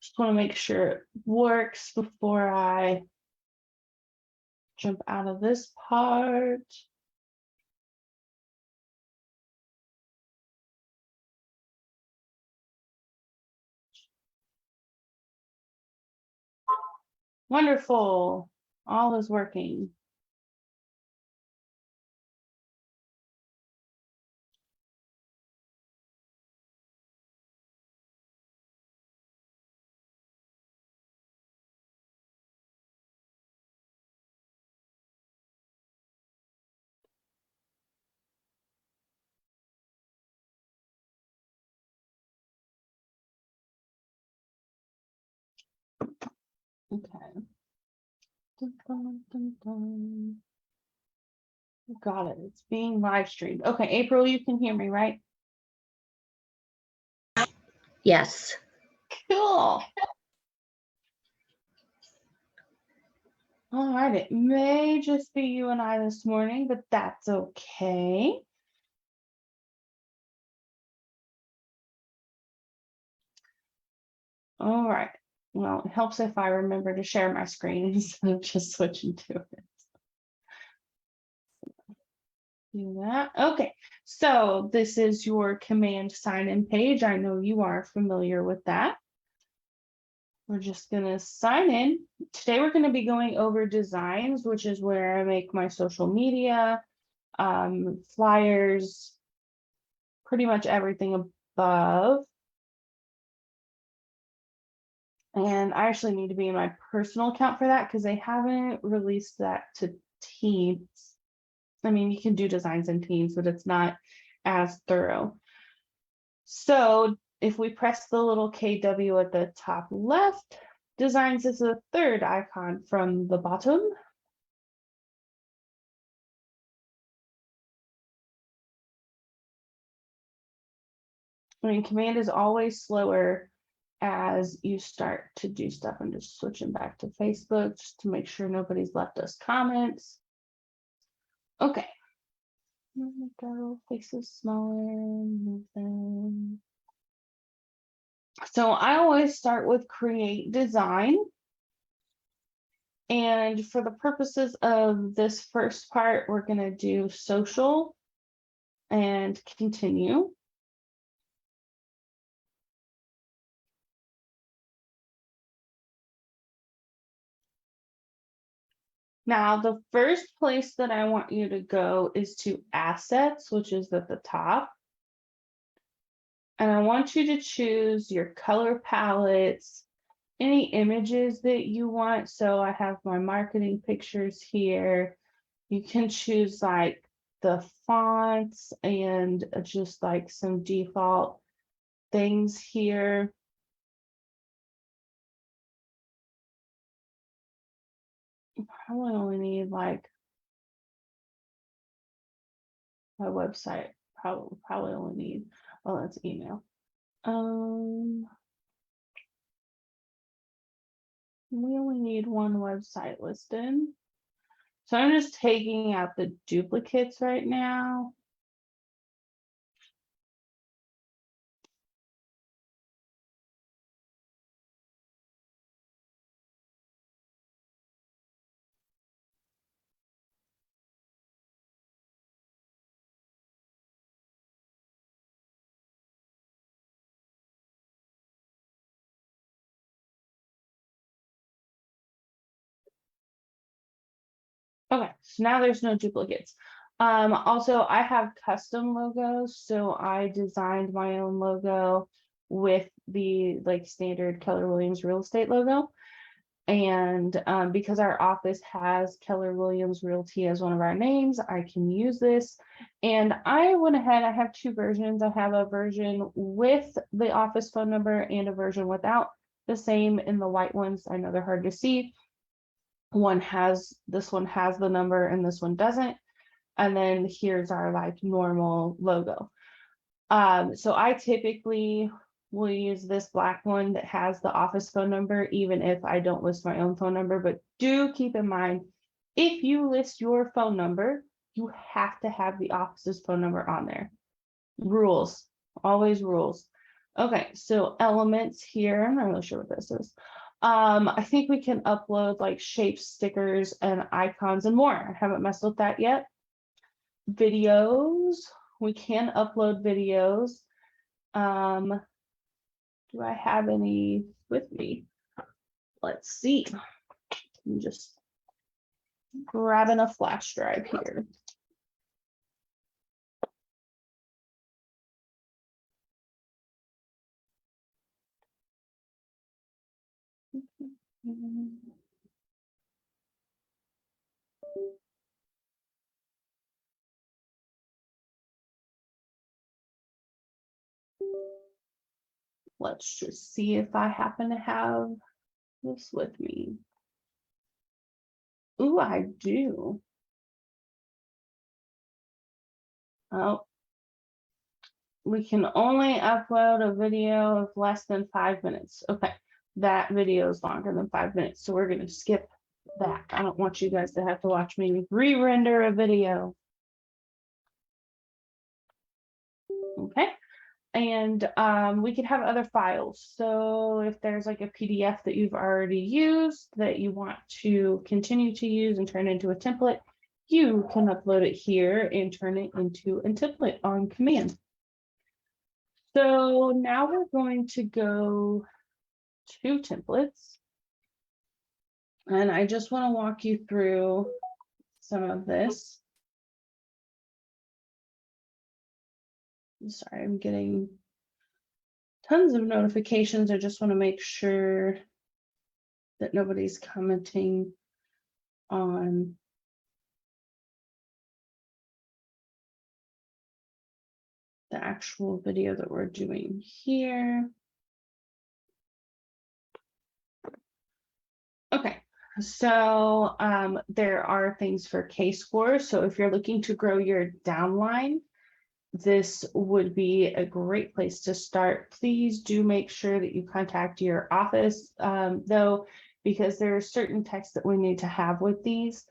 Just want to make sure it works before I jump out of this part. Wonderful. All is working. Okay. Dun, dun, dun, dun. Got it. It's being live streamed. Okay, April, you can hear me, right? Yes. Cool. All right, it may just be you and I this morning, but that's okay. All right. Well, it helps if I remember to share my screen instead of just switching to it. Do that. Okay, so this is your command sign-in page. I know you are familiar with that. We're just going to sign in. Today we're going to be going over designs, which is where I make my social media, flyers, pretty much everything above. And I actually need to be in my personal account for that because they haven't released that to Teams. I mean, you can do designs in Teams, but it's not as thorough. So if we press the little KW at the top left, designs is the third icon from the bottom. I mean, command is always slower as you start to do stuff. I'm just switching back to Facebook just to make sure nobody's left us comments. Okay. Make our faces smaller, move them. So I always start with create design. And for the purposes of this first part, we're going to do social and continue. Now, the first place that I want you to go is to assets, which is at the top. And I want you to choose your color palettes, any images that you want. So I have my marketing pictures here. You can choose like the fonts and just like some default things here. Probably only need like my website. Probably only need, well, that's email. We only need one website listed. So I'm just taking out the duplicates right now. Okay, so now there's no duplicates. Also, I have custom logos, so I designed my own logo with the like standard Keller Williams real estate logo. And because our office has Keller Williams Realty as one of our names, I can use this. And I went ahead, I have two versions. I have a version with the office phone number and a version without, the same in the white ones. I know they're hard to see. This one has the number and this one doesn't. And then here's our like normal logo. So I typically will use this black one that has the office phone number, even if I don't list my own phone number. But do keep in mind, if you list your phone number, you have to have the office's phone number on there. Rules, always rules. Okay, so elements here, I'm not really sure what this is. I think we can upload like shapes, stickers, and icons and more. I haven't messed with that yet. Videos, we can upload videos. Do I have any with me? Let's see. I'm just grabbing a flash drive here. Let's just see if I happen to have this with me. Ooh, I do. Oh, we can only upload a video of less than 5 minutes. Okay, that video is longer than 5 minutes, so we're going to skip that. I don't want you guys to have to watch me re-render a video. Okay, and we could have other files. So if there's like a PDF that you've already used that you want to continue to use and turn into a template, you can upload it here and turn it into a template on command. So now we're going to go to templates. And I just want to walk you through some of this. I'm sorry, I'm getting tons of notifications. I just want to make sure that nobody's commenting on the actual video that we're doing here. Okay, so there are things for K-score. So if you're looking to grow your downline, this would be a great place to start. Please do make sure that you contact your office, though, because there are certain texts that we need to have with these,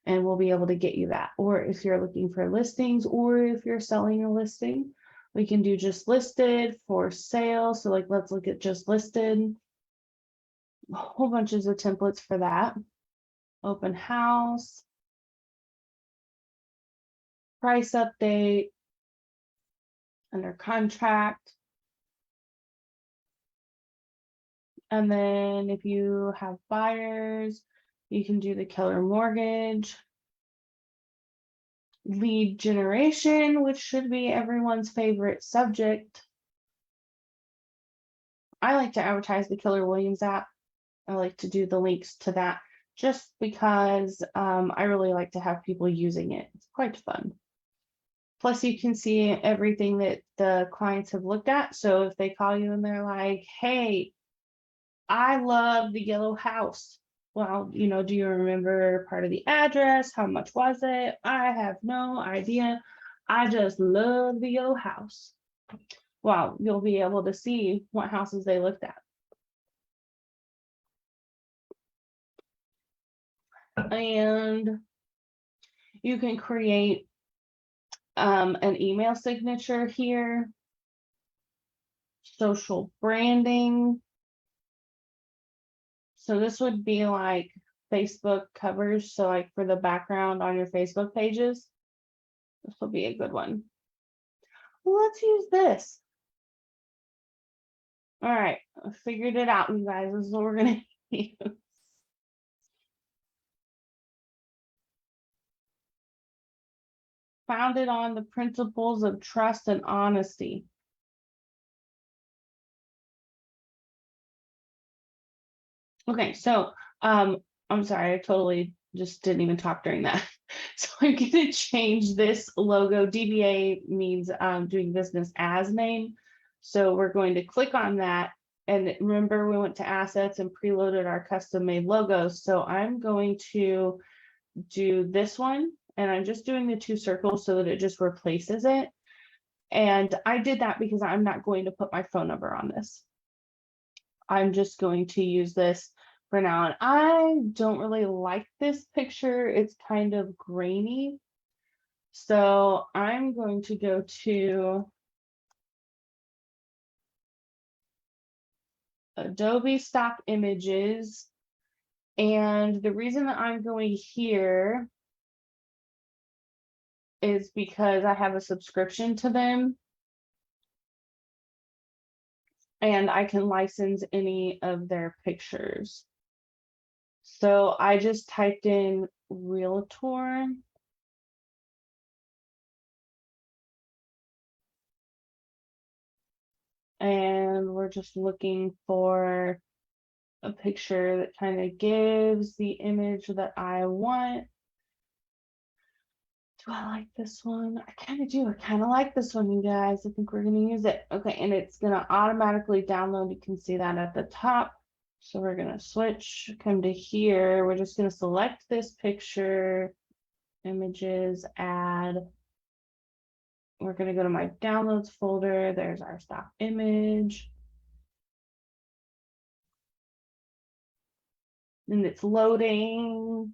and we'll be able to get you that. Or if you're looking for listings, or if you're selling a listing, we can do just listed, for sale. So like, let's look at just listed. A whole bunches of templates for that. Open house, price update, under contract. And then if you have buyers, you can do the Keller mortgage. Lead generation, which should be everyone's favorite subject. I like to advertise the Keller Williams app. I like to do the links to that just because I really like to have people using it. It's quite fun. Plus, you can see everything that the clients have looked at. So if they call you and they're like, hey, I love the yellow house. Well, you know, do you remember part of the address? How much was it? I have no idea. I just love the yellow house. Well, you'll be able to see what houses they looked at. And you can create an email signature here, social branding. So this would be like Facebook covers. So like for the background on your Facebook pages, this will be a good one. Well, let's use this. All right, I figured it out, you guys. This is what we're gonna use. Founded on the principles of trust and honesty. Okay, so I'm sorry, I totally just didn't even talk during that. So I'm gonna change this logo. DBA means doing business as name. So we're going to click on that. And remember, we went to assets and preloaded our custom made logos. So I'm going to do this one, and I'm just doing the 2 circles so that it just replaces it. And I did that because I'm not going to put my phone number on this. I'm just going to use this for now. And I don't really like this picture. It's kind of grainy. So I'm going to go to Adobe stock images. And the reason that I'm going here is because I have a subscription to them. And I can license any of their pictures. So I just typed in Realtor. And we're just looking for a picture that kind of gives the image that I want. Do I like this one? I kind of do. I kind of like this one, you guys. I think we're going to use it. Okay, and it's going to automatically download. You can see that at the top. So we're going to switch, come to here. We're just going to select this picture, images, add. We're going to go to my downloads folder. There's our stock image. And it's loading.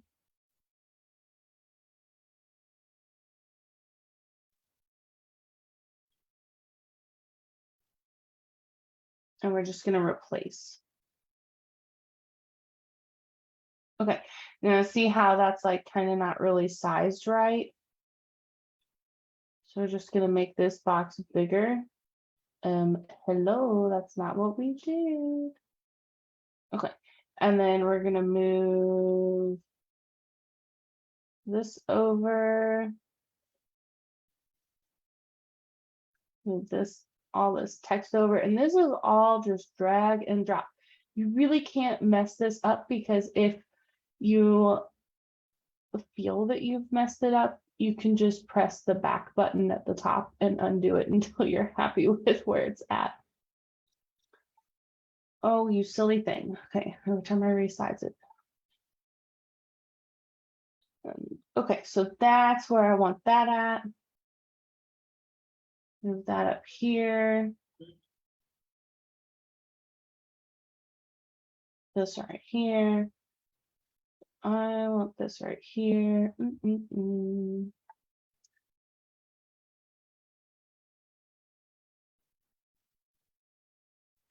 And we're just going to replace. Okay, now see how that's like kind of not really sized right. So we're just going to make this box bigger. Hello, that's not what we did. Okay, and then we're going to move this over. Move this, all this text over, and this is all just drag and drop. You really can't mess this up, because if you feel that you've messed it up, you can just press the back button at the top and undo it until you're happy with where it's at. Oh, you silly thing. Okay, every time I resize it. Okay, so that's where I want that at. Move that up here. This right here. I want this right here.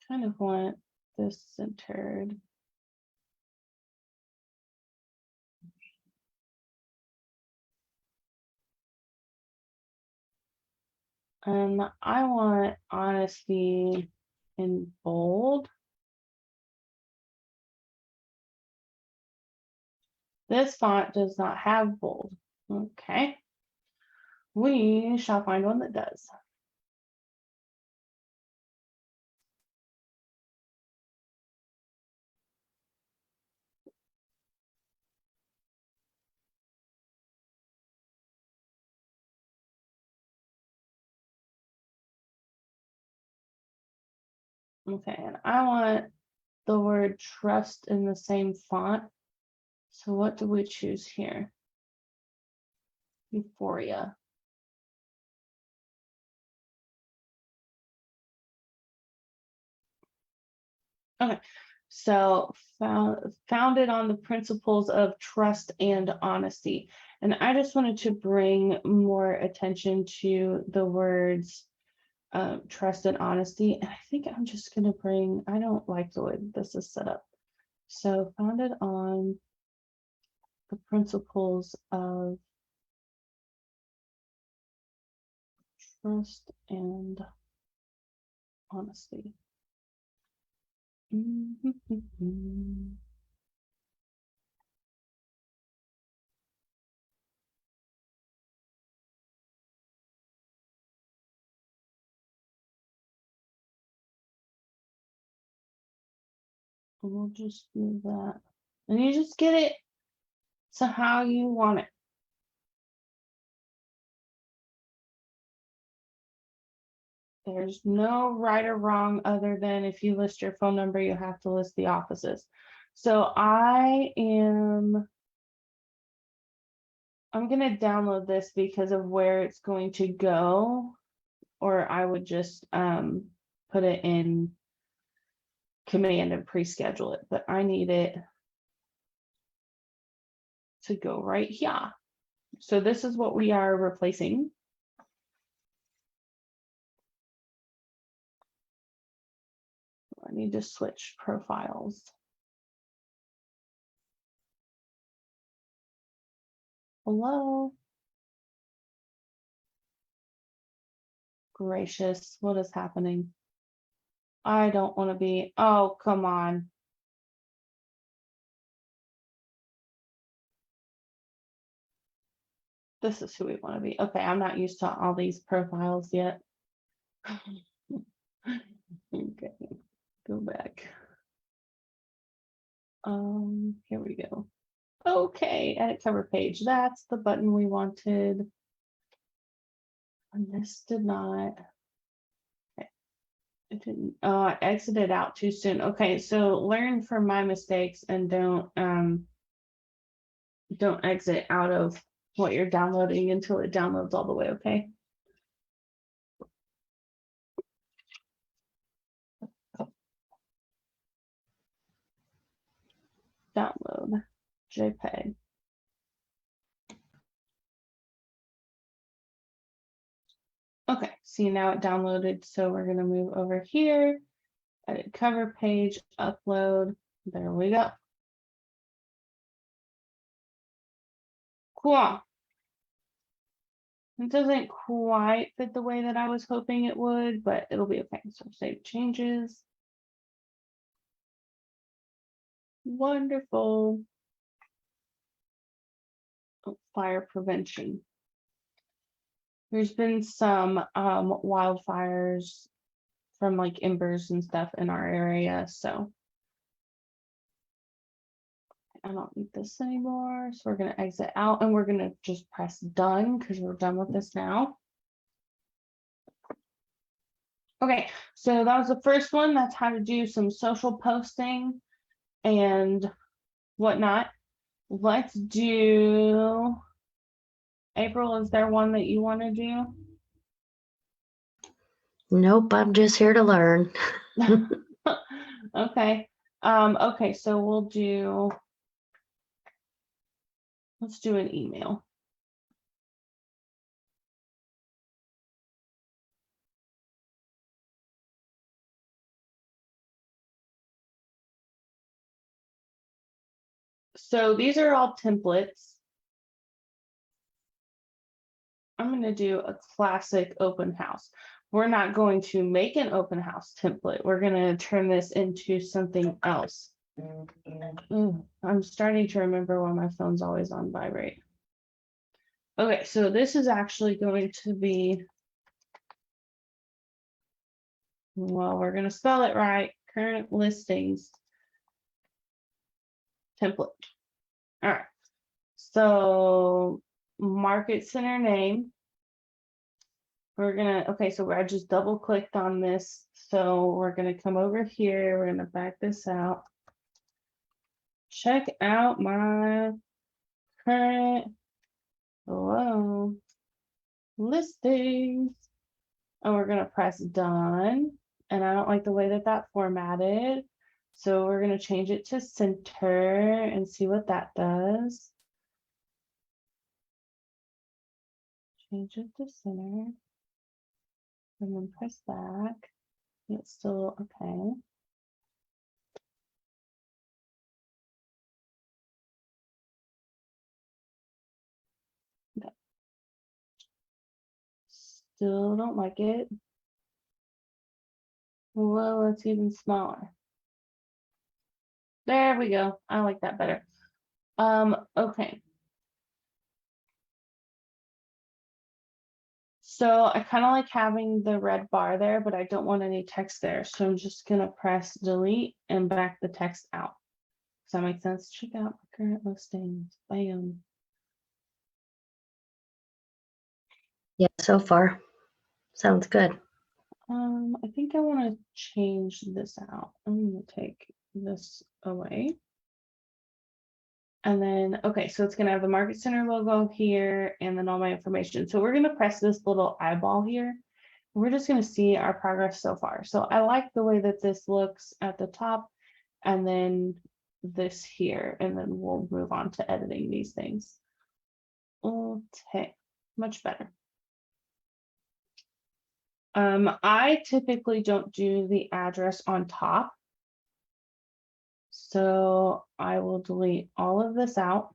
Kind of want this centered. I want honesty in bold. This font does not have bold. Okay. We shall find one that does. Okay, and I want the word trust in the same font. So what do we choose here? Euphoria. Okay, so founded on the principles of trust and honesty. And I just wanted to bring more attention to the words trust and honesty. And I think I'm just going to bring, I don't like the way this is set up. So founded on the principles of trust and honesty. We'll just do that. And you just get it to how you want it. There's no right or wrong, other than if you list your phone number, you have to list the offices. So I'm going to download this because of where it's going to go, or I would just put it in command and pre-schedule it, but I need it to go right here. So this is what we are replacing. I need to switch profiles. Hello? Gracious, what is happening? I don't want to be, oh, come on. This is who we want to be. Okay, I'm not used to all these profiles yet. Okay, go back. Here we go. Okay, edit cover page. That's the button we wanted. And this did not. Okay. It didn't. Oh, I exited out too soon. Okay, so learn from my mistakes and don't exit out of what you're downloading until it downloads all the way, okay? Download JPEG. Okay, see now it downloaded, so we're gonna move over here, edit cover page, upload. There we go. Cool. It doesn't quite fit the way that I was hoping it would, but it'll be okay. So save changes. Wonderful. Oh, fire prevention. There's been some wildfires from like embers and stuff in our area, so I don't need this anymore. So we're gonna exit out and we're gonna just press done because we're done with this now. Okay, so that was the first one. That's how to do some social posting and whatnot. Let's do April. Is there one that you want to do? Nope, I'm just here to learn. Okay. Okay, so let's do an email. So these are all templates. I'm going to do a classic open house. We're not going to make an open house template. We're going to turn this into something else. I'm starting to remember why my phone's always on vibrate. Okay, so this is actually going to be, well, we're going to spell it right. Current listings template. All right. So market center name. We're gonna, okay, so I just double clicked on this. So we're gonna come over here. We're gonna back this out. Check out my current listings. And we're gonna press done. And I don't like the way that that formatted. So we're gonna change it to center and see what that does. Change it to center. And then press back. It's still okay. Still don't like it. Well, it's even smaller. There we go. I like that better. Okay. So I kind of like having the red bar there, but I don't want any text there. So I'm just gonna press delete and back the text out. Does that make sense? Check out my current listings. Bam. Yeah, so far. Sounds good. I think I want to change this out. I'm gonna take this away. And then, okay, so it's gonna have the Market Center logo here and then all my information. So we're gonna press this little eyeball here. We're just gonna see our progress so far. So I like the way that this looks at the top and then this here, and then we'll move on to editing these things. Okay, much better. I typically don't do the address on top So I will delete all of this out.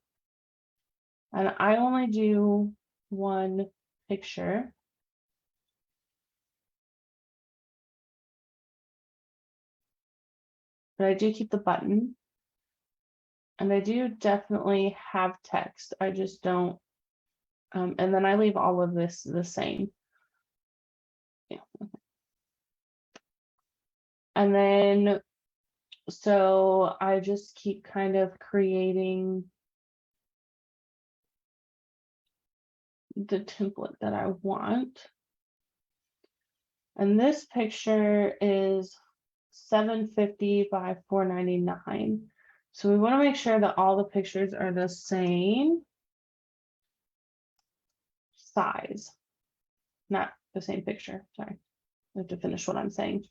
And I only do one picture. But I do keep the button. And I do definitely have text. I just don't. And then I leave all of this the same. Yeah. And then, so I just keep kind of creating the template that I want. And this picture is 750 by 499. So we want to make sure that all the pictures are the same size, not the same picture. Sorry, I have to finish what I'm saying.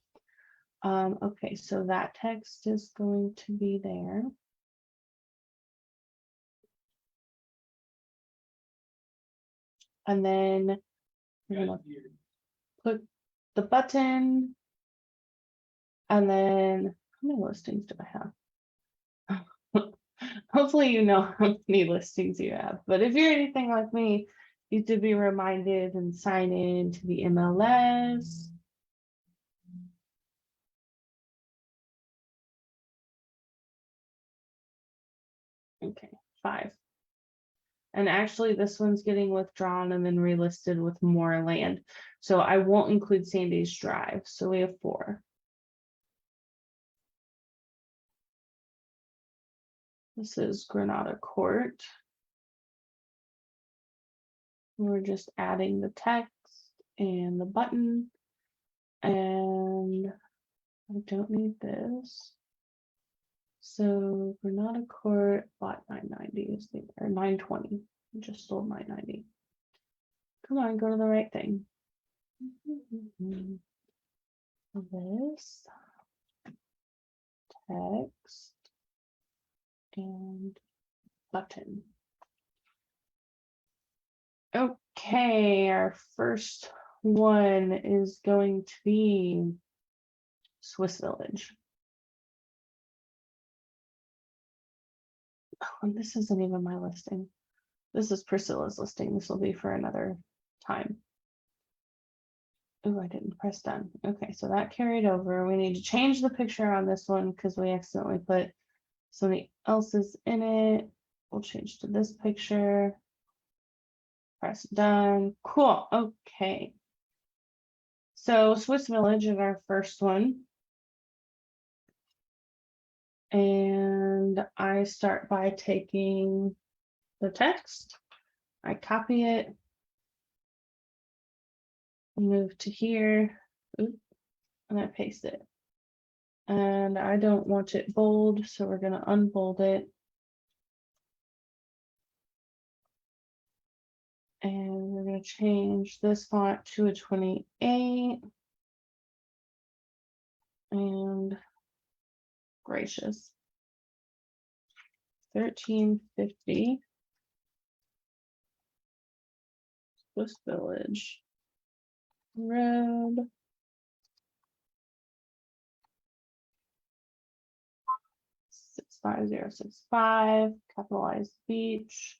Okay, so that text is going to be there. And then we're gonna put the button, and then how many listings do I have? Hopefully you know how many listings you have, but if you're anything like me, you need to be reminded and sign in to the MLS. Okay, 5. And actually this one's getting withdrawn and then relisted with more land. So I won't include Sandy's Drive. So we have 4. This is Granada Court. We're just adding the text and the button. And I don't need this. So Granada Court bought 990 is the, or 920. Just sold 990. Come on, go to the right thing. This text and button. Okay, our first one is going to be Swiss Village. Oh, and this isn't even my listing. This is Priscilla's listing. This will be for another time. Oh, I didn't press done. Okay, so that carried over. We need to change the picture on this one because we accidentally put somebody else's in it. We'll change to this picture. Press done. Cool. Okay. So Swiss Village is our first one. And I start by taking the text. I copy it. Move to here. Oops, and I paste it. And I don't want it bold, so we're going to unbold it. And we're going to change this font to a 28. And gracious. 1350. Swiss Village Road. 65065. Capitalized beach.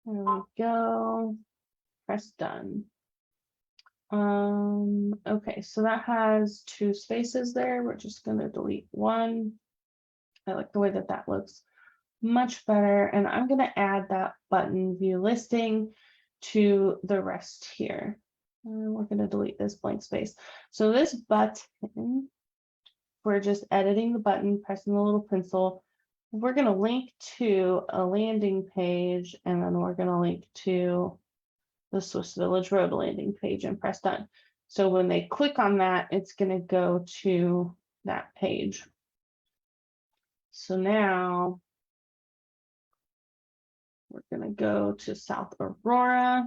There we go. Press done. Okay, so that has 2 spaces there. We're just going to delete one. I like the way that that looks much better. And I'm going to add that button view listing to the rest here. And we're going to delete this blank space. So this button, we're just editing the button, pressing the little pencil. We're going to link to a landing page, and then we're going to link to the Swiss Village Road landing page and press done. So when they click on that, it's going to go to that page. So now we're going to go to South Aurora.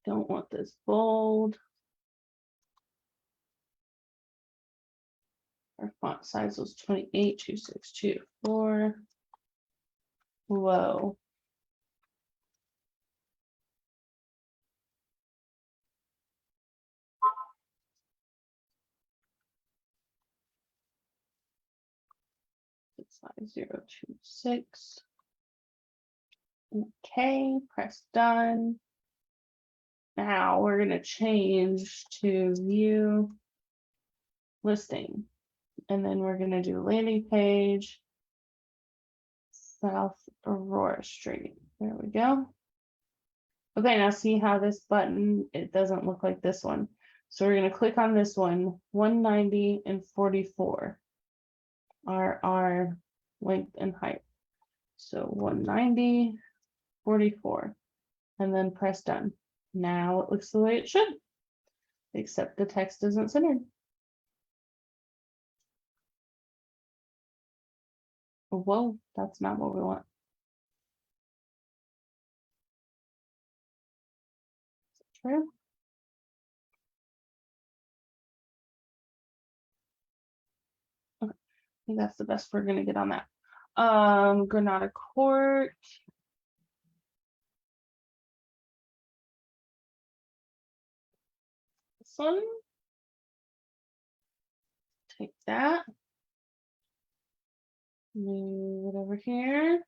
Don't want this bold. Our font size was 28, 2624. Whoa. It's 5026. Okay, press done. Now we're gonna change to view listing. And then we're gonna do landing page. South Aurora Street. There we go. Okay, now see how this button, it doesn't look like this one. So we're gonna click on this one, 190 and 44 are our length and height. So 190, 44, and then press done. Now it looks the way it should, except the text isn't centered. Whoa, that's not what we want. Is it true? Okay, I think that's the best we're gonna get on that. Granada Court. This one. Take that. Move it over here.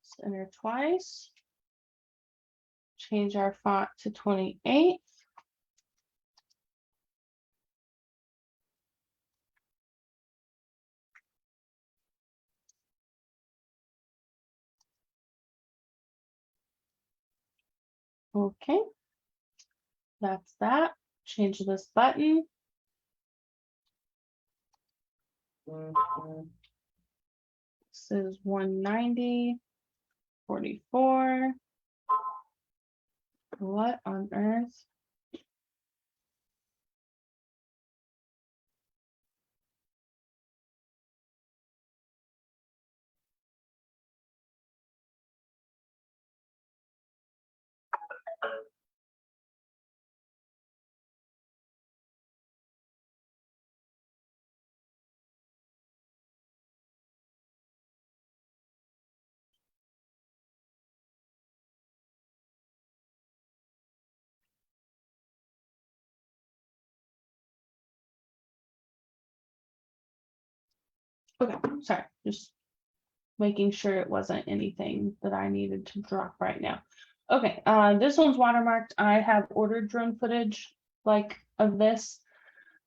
Center twice. Change our font to 28. Okay. That's that. Change this button. This is 190, 44. What on earth? Okay, sorry, just making sure it wasn't anything that I needed to drop right now. Okay, this one's watermarked. I have ordered drone footage like of this,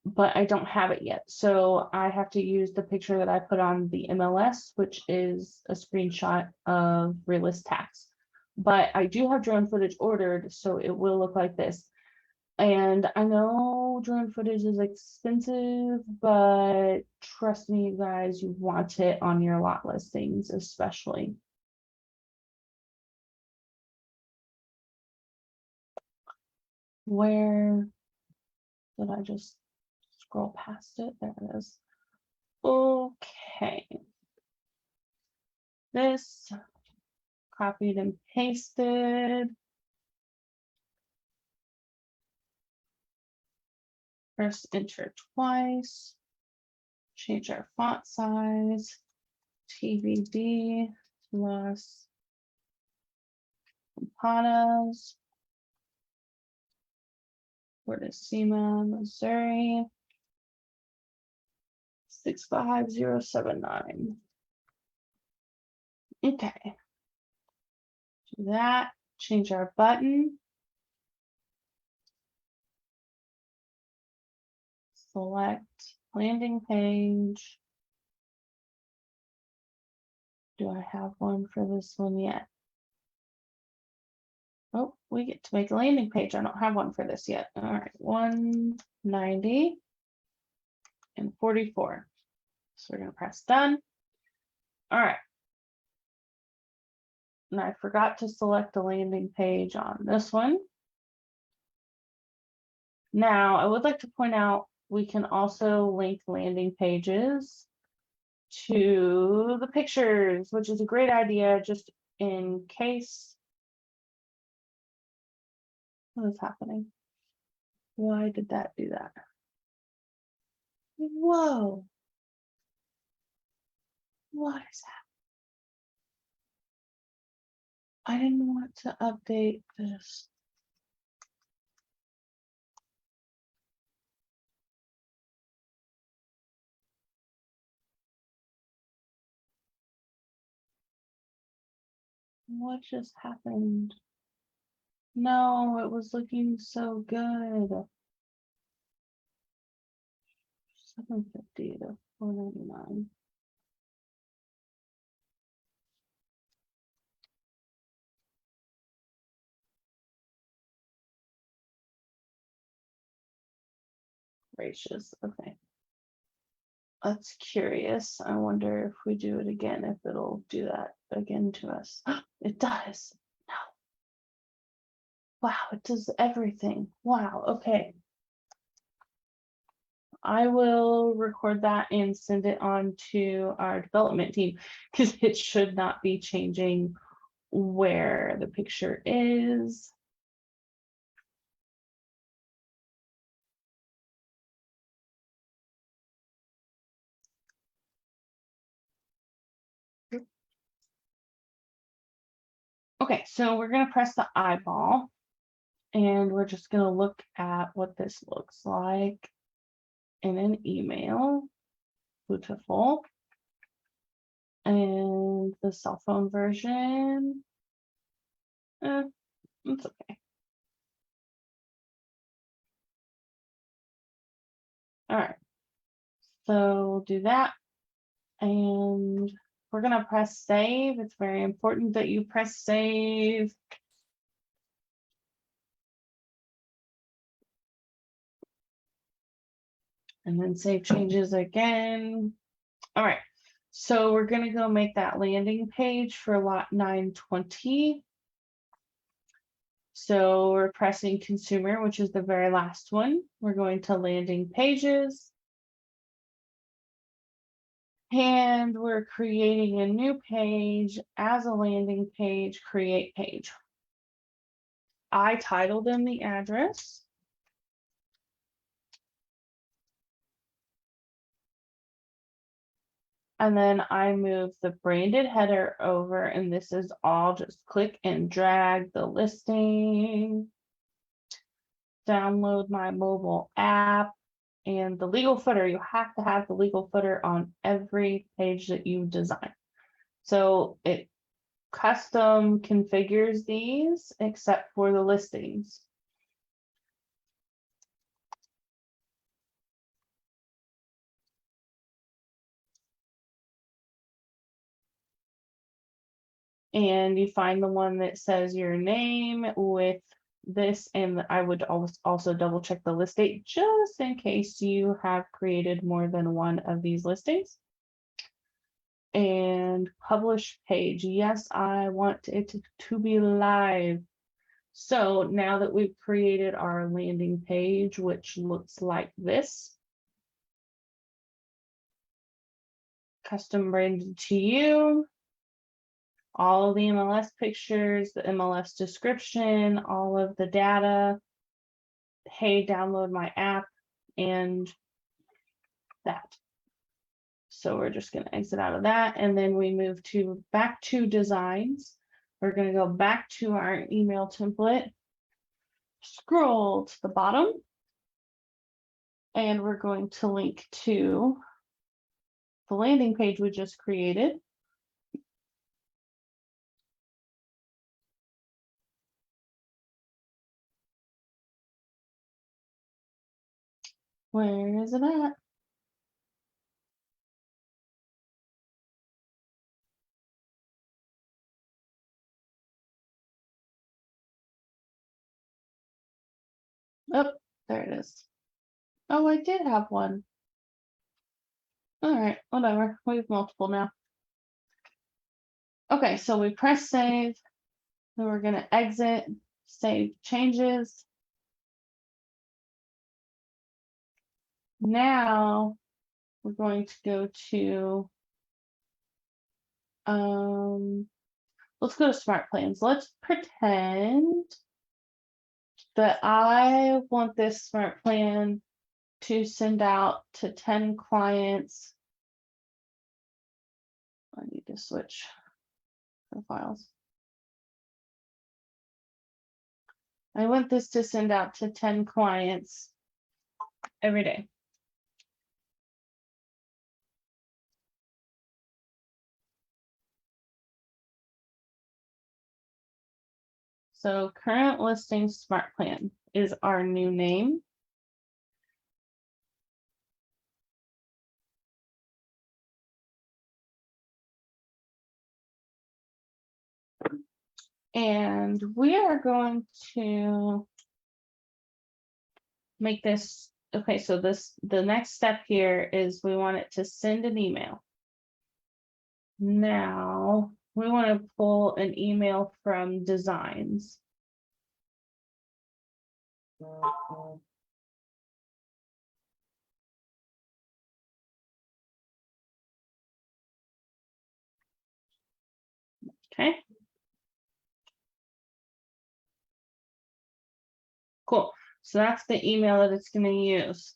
but I don't have it yet. So I have to use the picture that I put on the MLS, which is a screenshot of Realist Tax. But I do have drone footage ordered, so it will look like this. And I know drone footage is expensive, but trust me, you guys, you want it on your lot listings, especially. Where did I just scroll past it? There it is. Okay. This copied and pasted. First enter twice. Change our font size. TBD Los Campanas. Fortissima, Missouri. 65079. Okay. Do that. Change our button. Select landing page. Do I have one for this one yet? Oh, we get to make a landing page. I don't have one for this yet. All right, 190 and 44. So we're gonna press done. All right. And I forgot to select a landing page on this one. Now, I would like to point out, we can also link landing pages to the pictures, which is a great idea just in case. What is happening? Why did that do that? Whoa. What is that? I didn't want to update this. What just happened? No, it was looking so good. 750 to 499. Gracious. Okay. That's curious. I wonder if we do it again, if it'll do that again to us. It does. No. Wow, it does everything. Wow. Okay. I will record that and send it on to our development team because it should not be changing where the picture is. Okay, so we're going to press the eyeball and we're just going to look at what this looks like in an email. Beautiful. And the cell phone version, it's okay. All right, so we'll do that. And we're going to press save. It's very important that you press save. And then save changes again. All right, so we're going to go make that landing page for lot 920. So we're pressing consumer, which is the very last one. We're going to landing pages. And we're creating a new page as a landing page, create page. I titled them the address. And then I move the branded header over, and this is all just click and drag the listing. Download my mobile app. And the legal footer, you have to have the legal footer on every page that you design. So it custom configures these except for the listings. And you find the one that says your name with this, and I would also double check the list date just in case you have created more than one of these listings. And publish page. Yes, I want it to be live. So now that we've created our landing page, which looks like this, custom branded to you, all of the MLS pictures, the MLS description, all of the data, hey, download my app, and that. So we're just going to exit out of that, and then we move to back to designs. We're going to go back to our email template, scroll to the bottom, and we're going to link to the landing page we just created. Where is it at? Oh, there it is. Oh, I did have one. All right, whatever. We have multiple now. Okay, so we press save. Then we're going to exit, save changes. Now we're going to go to, let's go to smart plans. Let's pretend that I want this smart plan to send out to 10 clients I need to switch profiles. I want this to send out to 10 clients every day. So current listing smart plan is our new name. And we are going to make this, okay, so the next step here is we want it to send an email. Now, we want to pull an email from designs. Okay. Cool. So that's the email that it's going to use.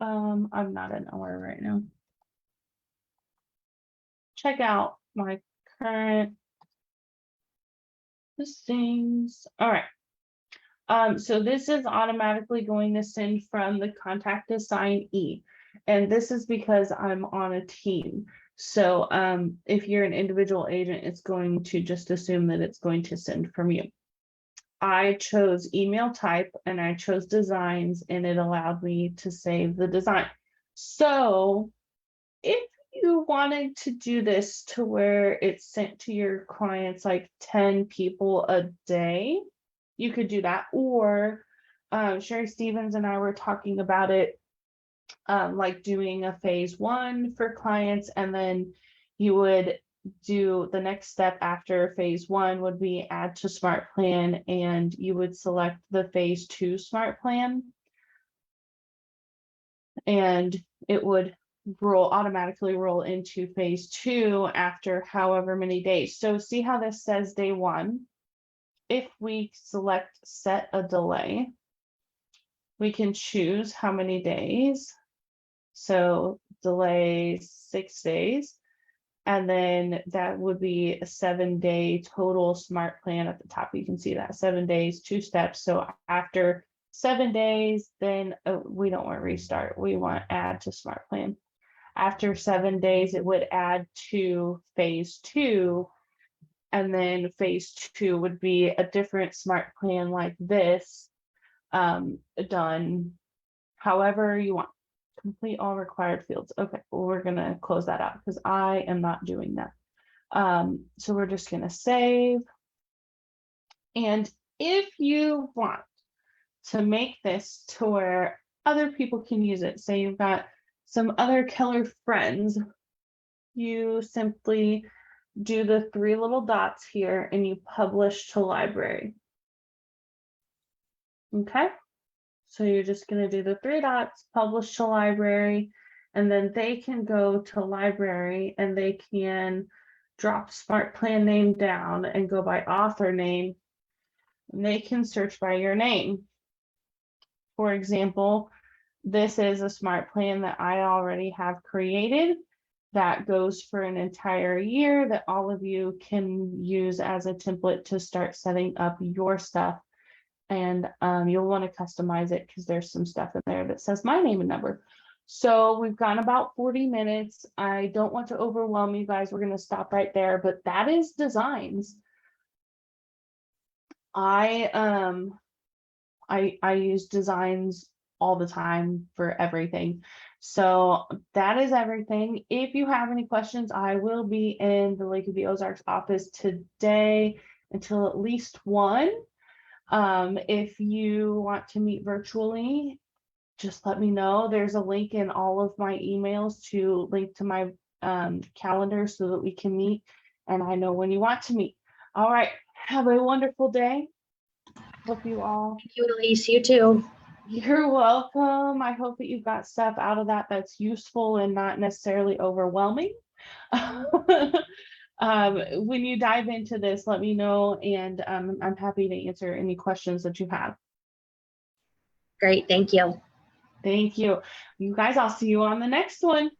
I'm not in nowhere right now. Check out my current listings. All right. So this is automatically going to send from the contact assignee. And this is because I'm on a team. So if you're an individual agent, it's going to just assume that it's going to send from you. I chose email type and I chose designs, and it allowed me to save the design. So if you wanted to do this to where it's sent to your clients like 10 people a day, you could do that. Or Sherry Stevens and I were talking about it, like doing a phase 1 for clients, and then you would do the next step after phase 1 would be add to smart plan, and you would select the phase 2 smart plan, and it would automatically roll into phase 2 after however many days. So see how this says day 1. If we select set a delay, we can choose how many days. So delay 6 days. And then that would be a 7-day total smart plan at the top. You can see that 7 days, 2 steps. So after 7 days, then we don't want restart. We want add to smart plan. After 7 days, it would add to phase 2. And then phase 2 would be a different smart plan like this, done however you want. Complete all required fields. Okay, well, we're gonna close that out because I am not doing that. So we're just gonna save. And if you want to make this to where other people can use it, say you've got some other Keller friends, you simply do the 3 little dots here and you publish to library. Okay. So you're just going to do the 3 dots, publish to library, and then they can go to library and they can drop smart plan name down and go by author name, and they can search by your name. For example, this is a smart plan that I already have created that goes for an entire year that all of you can use as a template to start setting up your stuff. And you'll want to customize it because there's some stuff in there that says my name and number. So we've gone about 40 minutes. I don't want to overwhelm you guys. We're going to stop right there, but that is designs. I use designs all the time for everything. So that is everything. If you have any questions, I will be in the Lake of the Ozarks office today until at least 1. If you want to meet virtually, just let me know. There's a link in all of my emails to link to my calendar so that we can meet, and I know when you want to meet. All right, have a wonderful day. Hope you all. Thank you, Elise. You too. You're welcome. I hope that you got stuff out of that that's useful and not necessarily overwhelming. when you dive into this, let me know, and I'm happy to answer any questions that you have. Great, thank you. Thank you. You guys, I'll see you on the next one.